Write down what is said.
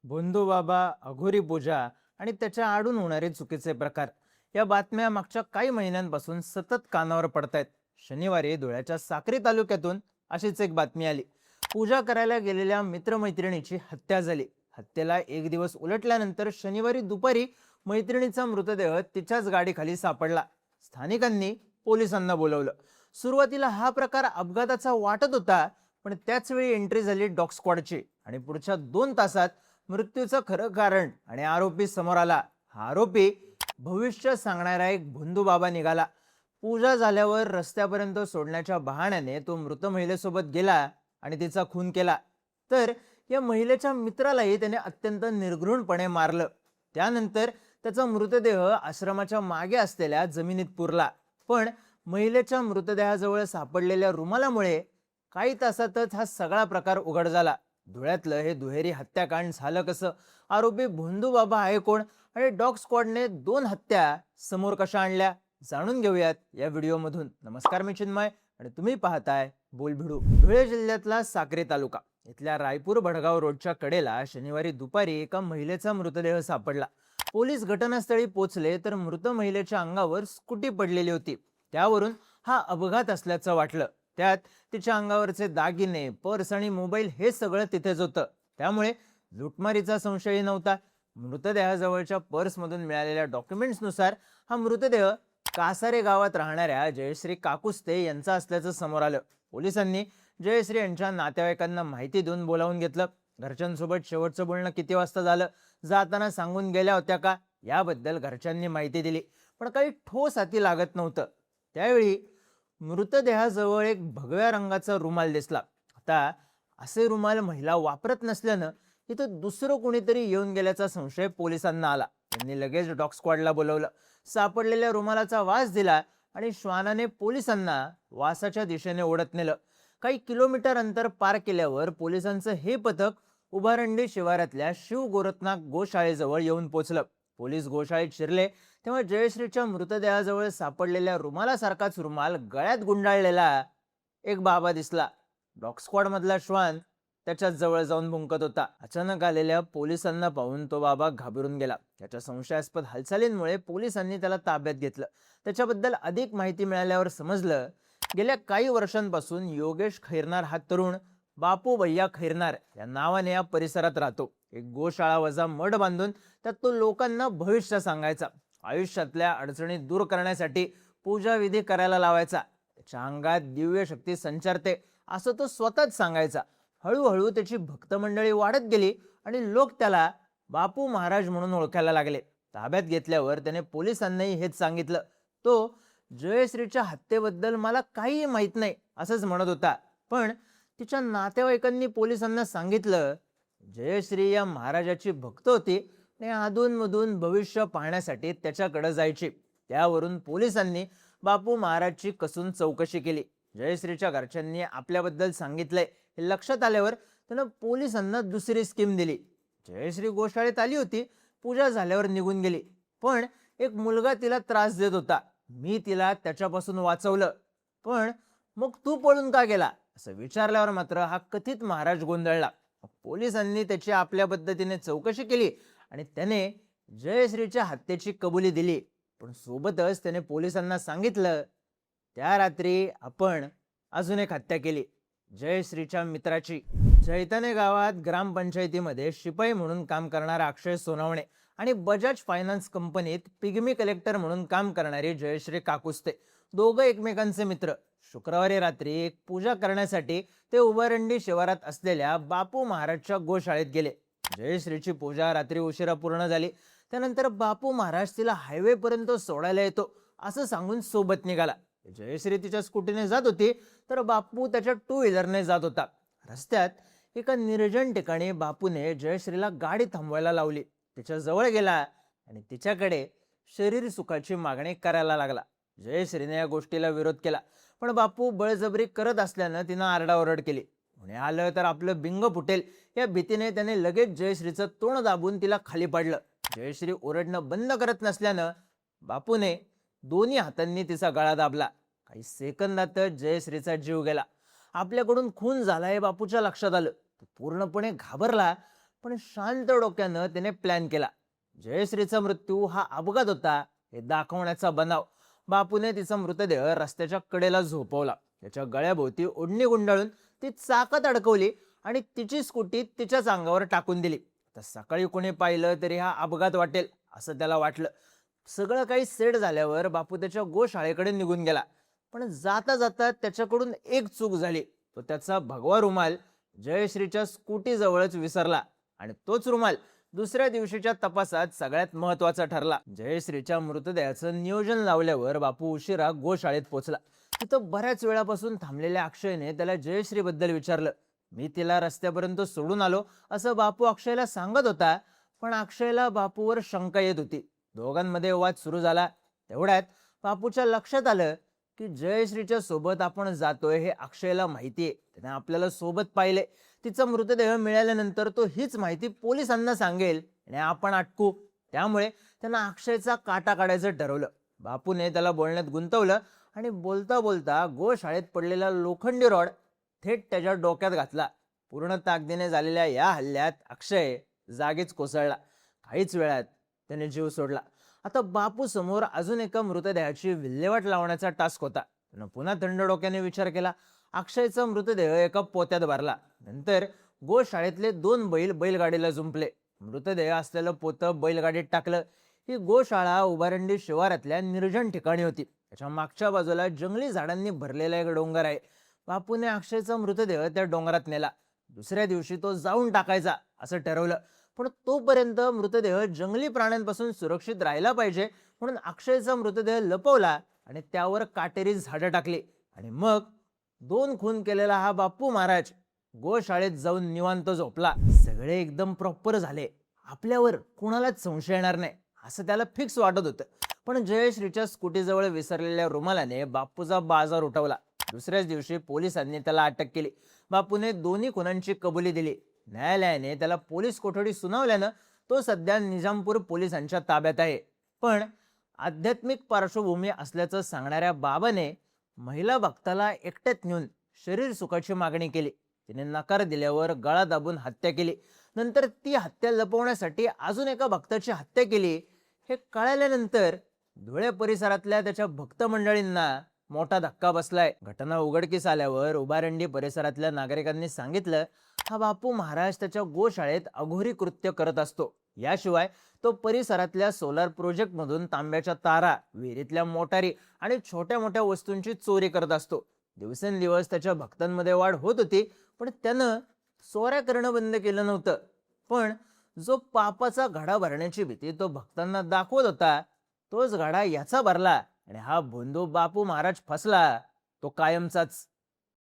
भोंदू बाबा, अघोरी पूजा आणि त्याच्या आडून होणारे चुकीचे प्रकार या बातम्या मागच्या काही महिन्यांपासून सतत कानावर पडतायत. शनिवारी धुळ्याच्या साक्री तालुक्यातून अशीच एक बातमी आली. पूजा करायला गेलेल्या मित्रमैत्रिणीची हत्या झाली. हत्येला एक दिवस उलटल्यानंतर शनिवारी दुपारी मैत्रिणीचा मृतदेह तिच्याच गाडीखाली सापडला. स्थानिकांनी पोलिसांना बोलवलं. सुरुवातीला हा प्रकार अपघाताचा वाटत होता, पण त्याच वेळी एंट्री झाली डॉग स्क्वॉडची आणि पुढच्या 2 तासात मृत्यूचं खरं कारण आणि आरोपी समोर आला. हा आरोपी भविष्य सांगणारा एक भोंदू बाबा निघाला. पूजा झाल्यावर रस्त्यापर्यंत सोडण्याच्या बहाण्याने तो मृत महिलेसोबत गेला आणि तिचा खून केला. तर या महिलेच्या मित्रालाही त्याने अत्यंत निर्घृणपणे मारलं. त्यानंतर त्याचा मृतदेह आश्रमाच्या मागे असलेल्या जमिनीत पुरला. पण महिलेच्या मृतदेहाजवळ सापडलेल्या रुमालामुळे काही तासातच हा सगळा प्रकार उघड झाला. धुळ्यातलं हे दुहेरी हत्याकांड झालं कसं? आरोपी भोंदू बाबा आहे कोण? आणि डॉग स्क्वॉडने 2 हत्या समोर कशा आणल्या? जाणून घेऊयात या व्हिडिओमधून. नमस्कार, मी चिन्मय आणि तुम्ही पाहताय बोलभिडू. धुळे जिल्ह्यातला साक्री तालुका इथल्या रायपूर भडगाव रोडच्या कडेला शनिवारी दुपारी एका महिलेचा मृतदेह सापडला. पोलीस घटनास्थळी पोहोचले तर मृत महिलेच्या अंगावर स्कूटी पडलेली होती. त्यावरून हा अपघात असल्याचं वाटलं. त्यात तिच्या अंगावरचे दागिने, पर्स आणि मोबाईल हे सगळं तिथेच होतं. त्यामुळे लुटमारीचा संशयही नव्हता. मृतदेहाजवळच्या पर्समधून मिळालेल्या डॉक्युमेंट्सनुसार हा मृतदेह कासारे गावात राहणाऱ्या जयश्री काकुस्ते यांचा असल्याचं समोर आलं. पोलिसांनी जयश्री यांच्या नातेवाईकांना माहिती देऊन बोलावून घेतलं. घरच्यांसोबत शेवटचं बोलणं किती वाजता झालं, जाताना सांगून गेल्या होत्या का, याबद्दल घरच्यांनी माहिती दिली. पण काही ठोस हाती लागत नव्हतं. त्यावेळी मृतदेहाजवळ एक भगव्या रंगाचा रुमाल दिसला. आता असे रुमाल महिला वापरत नसल्यानं इथं दुसरं कोणीतरी येऊन गेल्याचा संशय पोलिसांना आला. त्यांनी लगेच डॉग स्क्वॉडला बोलवलं. सापडलेल्या रुमालाचा वास दिला आणि श्वानाने पोलिसांना वासाच्या दिशेने ओढत नेलं. काही किलोमीटर अंतर पार केल्यावर पोलिसांचं हे पथक उभारंडी शिवारातल्या शिव गोरखनाथ गोशाळेजवळ येऊन पोचलं. पोलीस गोशाळेत शिरले तेव्हा जयश्रीच्या मृतदेहाजवळ सापडलेल्या रुमालासारखाच रुमाल गळ्यात गुंडाळलेला एक बाबा दिसला. डॉग स्क्वॉड मधला श्वान त्याच्याच जवळ जाऊन भुंकत होता. अचानक आलेल्या पोलिसांना पाहून तो बाबा घाबरून गेला. त्याच्या संशयास्पद हालचालींमुळे पोलिसांनी त्याला ताब्यात घेतलं. त्याच्याबद्दल अधिक माहिती मिळाल्यावर समजलं, गेल्या काही वर्षांपासून योगेश खैरनार हा तरुण बापू भैया खैरनार या नावाने या परिसरात राहतो. एक गोशाळा वजा मठ बांधून त्यात तो लोकांना भविष्य सांगायचा. आयुष्यातल्या अडचणी दूर करण्यासाठी पूजा विधी करायला लावायचा. त्याच्या अंगात दिव्य शक्ती संचारते असं तो स्वतःच सांगायचा. हळूहळू त्याची भक्त मंडळी वाढत गेली आणि लोक त्याला बापू महाराज म्हणून ओळखायला लागले. ताब्यात घेतल्यावर त्याने पोलिसांनाही हेच सांगितलं. तो जयश्रीच्या हत्येबद्दल मला काही माहित नाही असंच म्हणत होता. पण तिच्या नातेवाईकांनी पोलिसांना सांगितलं, जयश्री या महाराजाची भक्त होती आणि अधूनमधून भविष्य पाहण्यासाठी त्याच्याकडे जायची. त्यावरून पोलिसांनी बापू महाराजची कसून चौकशी केली. जयश्रीच्या घरच्यांनी आपल्याबद्दल सांगितलंय हे लक्षात आल्यावर त्यानं पोलिसांना दुसरी स्कीम दिली. जयश्री गोशाळेत आली होती, पूजा झाल्यावर निघून गेली. पण एक मुलगा तिला त्रास देत होता. मी तिला त्याच्यापासून वाचवलं. पण मग तू पळून का गेला असं विचारल्यावर मात्र हा कथित महाराज गोंधळला. पोलिसांनी त्याची आपल्या पद्धतीने चौकशी केली आणि त्याने जयश्रीच्या हत्येची कबुली दिली. पण सोबतच त्याने पोलिसांना सांगितलं, त्या रात्री आपण अजून एक हत्या केली, जयश्रीच्या मित्राची. चैतन्य गावात ग्रामपंचायतीमध्ये शिपाई म्हणून काम करणारा अक्षय सोनवणे आणि बजाज फायनान्स कंपनीत पिगमी कलेक्टर म्हणून काम करणारी जयश्री काकुस्ते, दोघं एकमेकांचे मित्र. शुक्रवारी रात्री एक पूजा करण्यासाठी ते उभारंडी शिवारात असलेल्या बापू महाराजच्या गोशाळेत गेले. जयश्रीची पूजा रात्री उशिरा पूर्ण झाली. त्यानंतर बापू महाराज तिला हायवे पर्यंत सोडायला येतो असं सांगून सोबत निघाला. जयश्री तिच्या स्कूटीने जात होती तर बापू त्याच्या 2 व्हीलरने जात होता. रस्त्यात एका निर्जन ठिकाणी बापूने जयश्रीला गाडी थांबवायला लावली. तिच्या जवळ गेला आणि तिच्याकडे शरीर सुखाची मागणी करायला लागला. जयश्रीने या गोष्टीला विरोध केला, पण बापू बळजबरी करत असल्यानं तिनं आरडाओरड केली. कोणी आलं तर आपलं बिंग फुटेल या भीतीने त्याने लगेच जयश्रीचं तोंड दाबून तिला खाली पाडलं. जयश्री ओरडणं बंद करत नसल्यानं बापूने दोन्ही हातांनी तिचा गळा दाबला. काही सेकंदातच जयश्रीचा जीव गेला. आपल्याकडून खून झाला हे बापूच्या लक्षात आलं. तो पूर्णपणे घाबरला. पण शांत डोक्यानं त्याने प्लॅन केला. जयश्रीचा मृत्यू हा अपघात होता हे दाखवण्याचा बनाव. बापूने तिचा मृतदेह रस्त्याच्या कडेला झोपवला. त्याच्या गळ्याभोवती ओढणी गुंडाळून ती चाकात अडकवली आणि तिची स्कूटी तिच्याच अंगावर टाकून दिली. तर सकाळी कोणी पाहिलं तरी हा अपघात वाटेल असं त्याला वाटलं. सगळं काही सेट झाल्यावर बापू त्याच्या गोशाळेकडे निघून गेला. पण जाता जाता त्याच्याकडून एक चूक झाली. तो त्याचा भगवा रुमाल जयश्रीच्या स्कूटी जवळच विसरला आणि तोच रुमाल दुसऱ्या दिवशीच्या तपासात सगळ्यात महत्वाचा ठरला. जयश्रीच्या मृतदेहाचं नियोजन लावल्यावर बापू उशिरा गोशाळेत पोहोचला. तिथं बऱ्याच वेळापासून थांबलेल्या अक्षयने त्याला जयश्री बद्दल विचारलं. मी तिला रस्त्यापर्यंत सोडून आलो असं बापू अक्षयला सांगत होता. पण अक्षयला बापूवर शंका येत होती. दोघांमध्ये वाद सुरू झाला. तेवढ्यात बापूच्या लक्षात आलं की जयश्रीच्या सोबत आपण जातोय हे अक्षयला माहितीये. त्याने आपल्याला सोबत पाहिले. तिचा मृतदेह मिळाल्यानंतर तो हीच माहिती पोलिसांना सांगेल आणि आपण अटकू. त्यामुळे त्यानं अक्षयचा काटा काढायचं ठरवलं. बापूने त्याला बोलण्यात गुंतवलं आणि बोलता बोलता गोशाळेत पडलेला लोखंडी रॉड थेट त्याच्या डोक्यात घातला. पूर्ण ताकदीने झालेल्या या हल्ल्यात अक्षय जागीच कोसळला. काहीच वेळात त्याने जीव सोडला. आता बापू समोर अजून एका मृतदेहाची विल्हेवाट लावण्याचा टास्क होता. त्यानं पुन्हा थंड डोक्याने विचार केला. अक्षयचा मृतदेह एका पोत्यात भरला. नंतर गोशाळेतले 2 बैल बैलगाडीला जुंपले. मृतदेह असलेलं पोतं बैलगाडीत टाकलं. ही गोशाळा उभारंडी शिवारातल्या निर्जन ठिकाणी होती. त्याच्या मागच्या बाजूला जंगली झाडांनी भरलेला एक डोंगर आहे. बापूने अक्षयचा मृतदेह त्या डोंगरात नेला. दुसऱ्या दिवशी तो जाऊन टाकायचा असं ठरवलं. पण तोपर्यंत मृतदेह जंगली प्राण्यांपासून सुरक्षित राहिला पाहिजे म्हणून अक्षयचा मृतदेह लपवला आणि त्यावर काटेरी झाडं टाकली. आणि मग 2 खून केलेला हा बापू महाराज गोशाळेत जाऊन निवांत झोपला. सगळे एकदम प्रॉपर झाले. आपल्यावर कुणालाच संशय येणार नाही असं त्याला फिक्स वाटत होतं. पण जयश्रीच्या स्कूटीजवळ विसरलेल्या रुमालाने बापूचा बाजार उठवला. दुसऱ्याच दिवशी पोलिसांनी त्याला अटक केली. बापूने दोन्ही खुनांची कबुली दिली. न्यायालयाने त्याला पोलीस कोठडी सुनावल्यानं तो सध्या निजामपूर पोलिसांच्या ताब्यात आहे. पण आध्यात्मिक पार्श्वभूमी असल्याचं सांगणाऱ्या बाबाने महिला भक्ताला एकट्यात नेऊन शरीर सुखाची मागणी केली. तिने नकार दिल्यावर गळा दाबून हत्या केली. नंतर ती हत्या लपवण्यासाठी अजून एका भक्ताची हत्या केली. हे कळाल्यानंतर धुळे परिसरातल्या त्याच्या भक्त मंडळींना मोठा धक्का बसलाय. घटना उघडकीस आल्यावर उभारंडी परिसरातल्या नागरिकांनी सांगितलं हा बापू महाराज त्याच्या गोशाळेत अघोरी कृत्य करत असतो. याशिवाय तो परिसरातल्या सोलार प्रोजेक्ट मधून तांब्याच्या तारा, विहिरीतल्या मोटारी आणि छोट्या मोठ्या वस्तूंची चोरी करत असतो. दिवसेंदिवस त्याच्या भक्तांमध्ये वाढ होत होती. पण त्यानं चोऱ्या करणं बंद केलं नव्हतं. पण जो पापाचा घडा भरण्याची भीती तो भक्तांना दाखवत होता तोच घडा याचा भरला आणि हा भोंदू बापू महाराज फसला तो कायमचाच.